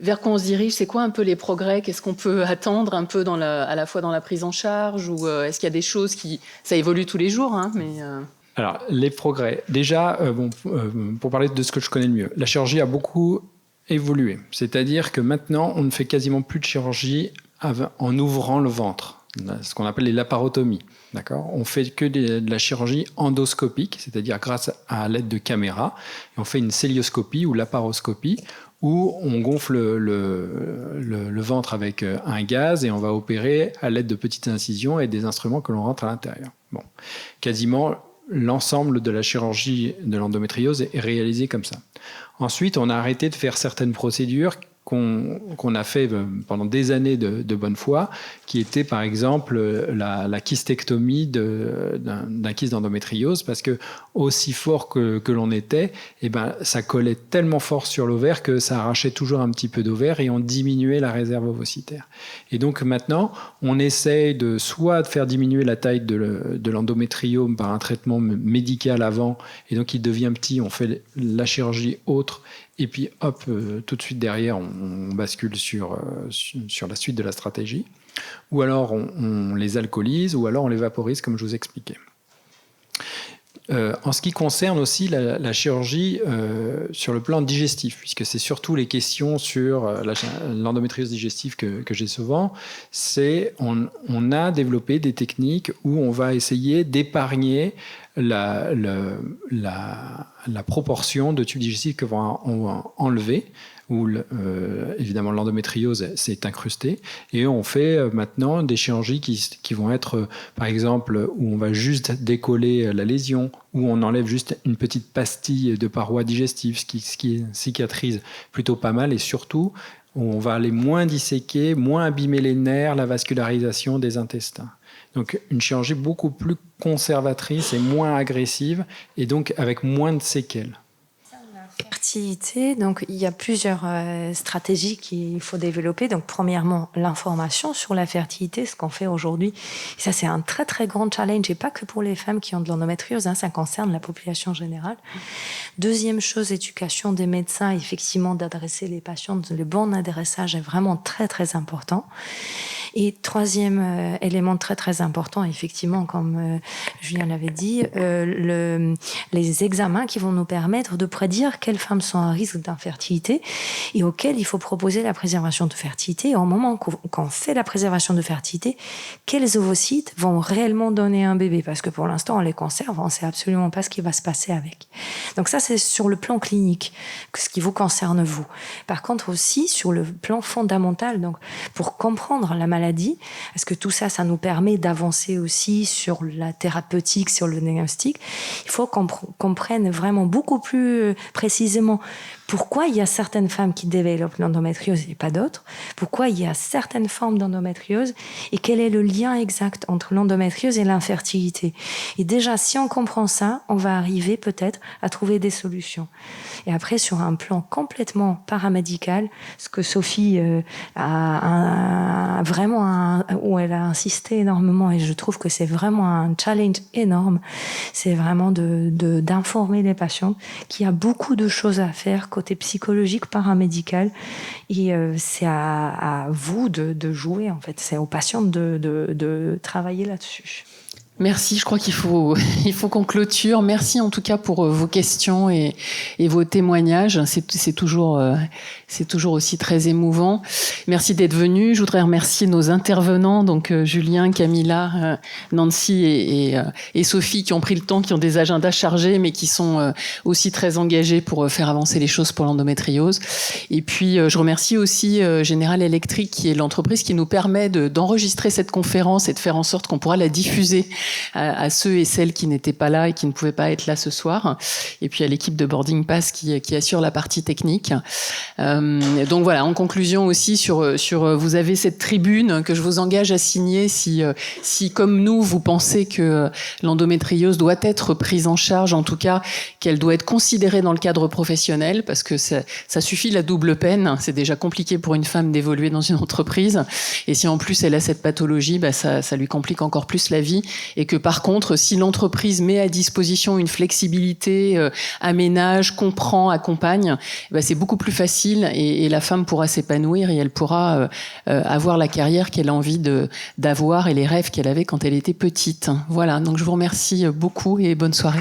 vers quoi on se dirige? C'est quoi un peu les progrès? Qu'est-ce qu'on peut attendre un peu à la fois dans la prise en charge ou est-ce qu'il y a des choses qui... Ça évolue tous les jours, hein, mais... Alors, les progrès. Déjà, pour parler de ce que je connais le mieux, la chirurgie a beaucoup évolué. C'est-à-dire que maintenant, on ne fait quasiment plus de chirurgie en ouvrant le ventre, ce qu'on appelle les laparotomies. D'accord ? On fait que de la chirurgie endoscopique, c'est-à-dire grâce à l'aide de caméras. Et on fait une célioscopie ou laparoscopie, où on gonfle le ventre avec un gaz et on va opérer à l'aide de petites incisions et des instruments que l'on rentre à l'intérieur. Bon, quasiment l'ensemble de la chirurgie de l'endométriose est réalisé comme ça. Ensuite, on a arrêté de faire certaines procédures qu'on a fait pendant des années de bonne foi, qui était par exemple la kystectomie d'un kyste d'endométriose, parce que aussi fort que l'on était, eh ben, ça collait tellement fort sur l'ovaire que ça arrachait toujours un petit peu d'ovaire et on diminuait la réserve ovocitaire. Et donc maintenant, on essaye soit de faire diminuer la taille de l'endométriome par un traitement médical avant, et donc il devient petit, on fait la chirurgie autre, et puis hop, tout de suite derrière, on bascule sur la suite de la stratégie. Ou alors on les alcoolise, ou alors on les vaporise, comme je vous expliquais. En ce qui concerne aussi la chirurgie sur le plan digestif, puisque c'est surtout les questions sur l'endométriose digestive que j'ai souvent, c'est on a développé des techniques où on va essayer d'épargner la proportion de tubes digestifs qu'on va enlever, où évidemment l'endométriose s'est incrustée, et on fait maintenant des chirurgies qui vont être, par exemple, où on va juste décoller la lésion, où on enlève juste une petite pastille de paroi digestive, ce qui cicatrise plutôt pas mal, et surtout, on va aller moins disséquer, moins abîmer les nerfs, la vascularisation des intestins. Donc une chirurgie beaucoup plus conservatrice et moins agressive, et donc avec moins de séquelles. Fertilité, donc il y a plusieurs stratégies qu'il faut développer. Donc premièrement, l'information sur la fertilité, ce qu'on fait aujourd'hui. Et ça, c'est un très très grand challenge, et pas que pour les femmes qui ont de l'endométriose, hein, ça concerne la population générale. Deuxième chose, éducation des médecins, effectivement, d'adresser les patients. Le bon adressage est vraiment très très important. Et troisième élément très très important, effectivement, comme Julien l'avait dit, les examens qui vont nous permettre de prédire quelles femmes sont à risque d'infertilité et auxquelles il faut proposer la préservation de fertilité. Et au moment qu'on fait la préservation de fertilité, quels ovocytes vont réellement donner un bébé? Parce que pour l'instant, on les conserve, on ne sait absolument pas ce qui va se passer avec. Donc ça, c'est sur le plan clinique, ce qui vous concerne vous. Par contre aussi, sur le plan fondamental, donc pour comprendre la maladie, parce que tout ça, ça nous permet d'avancer aussi sur la thérapeutique, sur le diagnostic, il faut qu'on comprenne vraiment beaucoup plus précisément pourquoi il y a certaines femmes qui développent l'endométriose et pas d'autres, pourquoi il y a certaines formes d'endométriose et quel est le lien exact entre l'endométriose et l'infertilité. Et déjà, si on comprend ça, on va arriver peut-être à trouver des solutions. Et après, sur un plan complètement paramédical, ce que Sophie où elle a insisté énormément, et je trouve que c'est vraiment un challenge énorme, c'est vraiment d'informer les patients qu'il y a beaucoup de choses à faire côté psychologique, paramédical, et c'est à vous de jouer, en fait. C'est aux patients de travailler là-dessus. Merci, je crois qu'il faut qu'on clôture. Merci en tout cas pour vos questions et vos témoignages. C'est toujours aussi très émouvant. Merci d'être venus. Je voudrais remercier nos intervenants, donc Julien, Camilla, Nancy et Sophie, qui ont pris le temps, qui ont des agendas chargés, mais qui sont aussi très engagés pour faire avancer les choses pour l'endométriose. Et puis je remercie aussi General Electric, qui est l'entreprise qui nous permet d'enregistrer cette conférence et de faire en sorte qu'on pourra la diffuser à ceux et celles qui n'étaient pas là et qui ne pouvaient pas être là ce soir. Et puis à l'équipe de Boarding Pass qui assure la partie technique. Donc voilà, en conclusion aussi vous avez cette tribune que je vous engage à signer si comme nous vous pensez que l'endométriose doit être prise en charge, en tout cas qu'elle doit être considérée dans le cadre professionnel, parce que ça suffit la double peine. C'est déjà compliqué pour une femme d'évoluer dans une entreprise, et si en plus elle a cette pathologie, ça lui complique encore plus la vie. et que par contre, si l'entreprise met à disposition une flexibilité, aménage, comprend, accompagne, c'est beaucoup plus facile et la femme pourra s'épanouir et elle pourra avoir la carrière qu'elle a envie d'avoir et les rêves qu'elle avait quand elle était petite. Voilà, donc je vous remercie beaucoup et bonne soirée.